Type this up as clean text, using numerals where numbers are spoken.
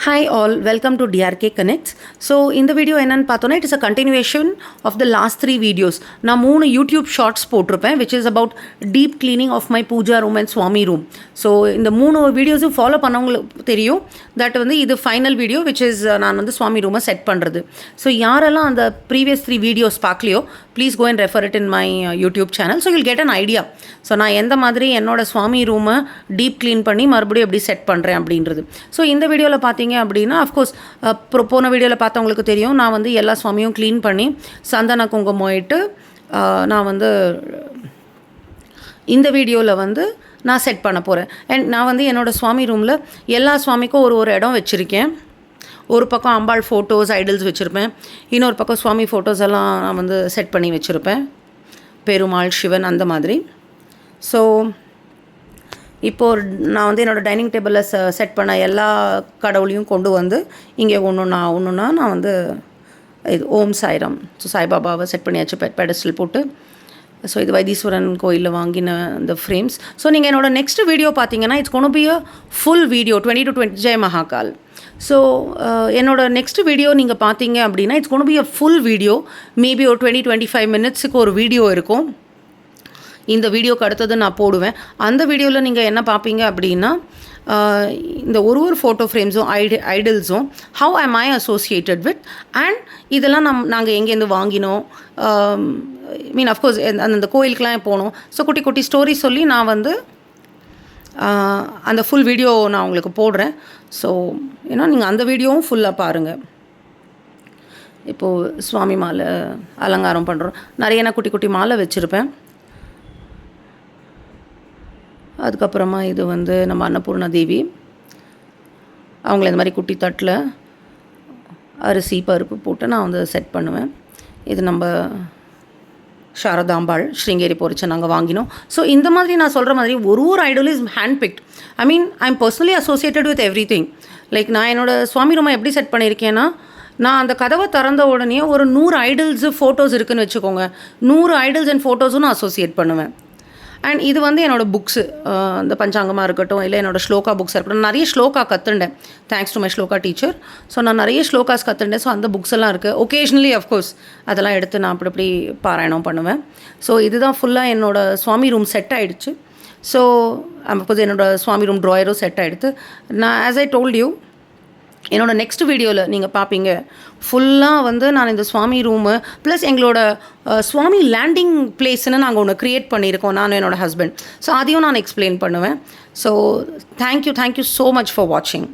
Hi all, welcome to DRK Connects. So இந்த video என்னன்னு பார்த்தோன்னா it is a continuation of the last 3 videos. நான் 3 YouTube shorts போட்டிருப்பேன் which is about deep cleaning of my puja room and swami room. So இந்த 3 வீடியோஸும் follow பண்ணவங்களுக்கு தெரியும் that வந்து இது ஃபைனல் வீடியோ விச் இஸ் நான் வந்து சுவாமி ரூமை செட் பண்ணுறது. ஸோ யாரெல்லாம் அந்த ப்ரீவியஸ் 3 வீடியோஸ் பார்க்கலையோ please go and refer it in my YouTube channel. So you'll get an idea. So நான் எந்த மாதிரி என்னோடய சுவாமி ரூமை டீப் க்ளீன் பண்ணி மறுபடியும் எப்படி செட் பண்ணுறேன் அப்படின்றது. ஸோ இந்த வீடியோவில் பார்த்தீங்க அப்படின்னா அஃப்கோர்ஸ் போன வீடியோவில் பார்த்தவங்களுக்கு தெரியும் நான் வந்து எல்லா சுவாமியும் க்ளீன் பண்ணி சந்தன குங்குமம் இட்டு நான் வந்து இந்த வீடியோவில் வந்து நான் செட் பண்ண போகிறேன். அண்ட் நான் வந்து என்னோடய சுவாமி ரூமில் எல்லா சுவாமிக்கும் ஒரு இடம் வச்சுருக்கேன். ஒரு பக்கம் அம்பாள் ஃபோட்டோஸ் ஐடல்ஸ் வச்சுருப்பேன், இன்னொரு பக்கம் சுவாமி ஃபோட்டோஸ் எல்லாம் நான் வந்து செட் பண்ணி வச்சுருப்பேன், பெருமாள் சிவன் அந்த மாதிரி. ஸோ இப்போது நான் வந்து என்னோடய டைனிங் டேபிளில் செட் பண்ண எல்லா கடவுளையும் கொண்டு வந்து இங்கே ஒன்றுனா நான் வந்து இது ஓம் சாய்ராம், ஸோ சாய்பாபாவை செட் பண்ணியாச்சு பெடஸ்டல் போட்டு. ஸோ இது வைத்தீஸ்வரன் கோயிலில் வாங்கின இந்த ஃப்ரேம்ஸ். ஸோ நீங்கள் என்னோடய நெக்ஸ்ட் வீடியோ பார்த்தீங்கன்னா it's gonna be a full video 20 to 20 Jai Mahakal. So என்னோடய நெக்ஸ்ட் வீடியோ நீங்கள் பார்த்தீங்க அப்படின்னா it's gonna be a full video, maybe ஒரு 20-25 மினிட்ஸுக்கு ஒரு வீடியோ இருக்கும். இந்த வீடியோக்கு அடுத்தது நான் போடுவேன். அந்த வீடியோவில் நீங்கள் என்ன பார்ப்பீங்க அப்படின்னா இந்த ஒரு ஃபோட்டோ ஃப்ரேம்ஸும் ஐடல்ஸும் how am I associated with and இதெல்லாம் நாங்கள் எங்கேருந்து வாங்கினோம், மீன் அஃப்கோர்ஸ் அந்த கோயிலுக்கெலாம் போனோம். ஸோ குட்டி குட்டி ஸ்டோரி சொல்லி நான் வந்து அந்த ஃபுல் வீடியோ நான் உங்களுக்கு போடுறேன். ஸோ ஏன்னா நீங்கள் அந்த வீடியோவும் ஃபுல்லாக பாருங்கள். இப்போது சுவாமி மாலை அலங்காரம் பண்ணுறோம், நிறைய நான் குட்டி குட்டி மாலை வச்சுருப்பேன். அதுக்கப்புறமா இது வந்து நம்ம அன்னபூர்ணா தேவி, அவங்கள இந்த மாதிரி குட்டி தட்டில் அரிசி பருப்பு போட்டு நான் வந்து செட் பண்ணுவேன். இது நம்ம சாரதாம்பாள் ஸ்ருங்கேரி போரிச்சு நாங்கள் வாங்கினோம். ஸோ இந்த மாதிரி நான் சொல்கிற மாதிரி ஒரு Idol is hand picked. I mean I am personally associated with every thing. Like நான் என்னோடய சுவாமி ரூமை எப்படி செட் பண்ணியிருக்கேன்னா, நான் அந்த கதவை திறந்த உடனே ஒரு 100 ஐடல்ஸு ஃபோட்டோஸ் இருக்குதுன்னு வச்சுக்கோங்க, 100 ஐடல்ஸ் அண்ட் ஃபோட்டோஸும் நான் அசோசியேட் பண்ணுவேன். அண்ட் இது வந்து என்னோடய புக்ஸு, இந்த பஞ்சாங்கமாக இருக்கட்டும், இல்லை என்னோடய ஸ்லோகா புக்ஸாக இருக்கட்டும். நிறைய ஸ்லோகா கற்றுண்டேன் thanks to my sloka teacher. So நான் நிறைய ஸ்லோகாஸ் கற்றுண்டேன். ஸோ அந்த புக்ஸ் எல்லாம் இருக்குது. ஒகேஷ்னலி அஃப்கோர்ஸ் அதெல்லாம் எடுத்து நான் அப்படி பாராயணம் பண்ணுவேன். ஸோ இதுதான் ஃபுல்லாக என்னோடய சுவாமி ரூம் செட் ஆகிடுச்சு. ஸோ அஃப்கோர்ஸ் என்னோடய சுவாமி ரூம் ட்ராயரும் செட் ஆகிடுது. நான் ஆஸ் ஐ டோல்ட் யூ என்னோடய நெக்ஸ்ட் வீடியோவில் நீங்கள் பார்ப்பீங்க ஃபுல்லாக வந்து நான் இந்த சுவாமி ரூமு ப்ளஸ் எங்களோட சுவாமி லேண்டிங் பிளேஸ்ன்னு நாங்கள் ஒன்று க்ரியேட் பண்ணியிருக்கோம், நான் என்னோடய ஹஸ்பண்ட். ஸோ அதையும் நான் எக்ஸ்பிளைன் பண்ணுவேன். So thank you so much for வாட்சிங்.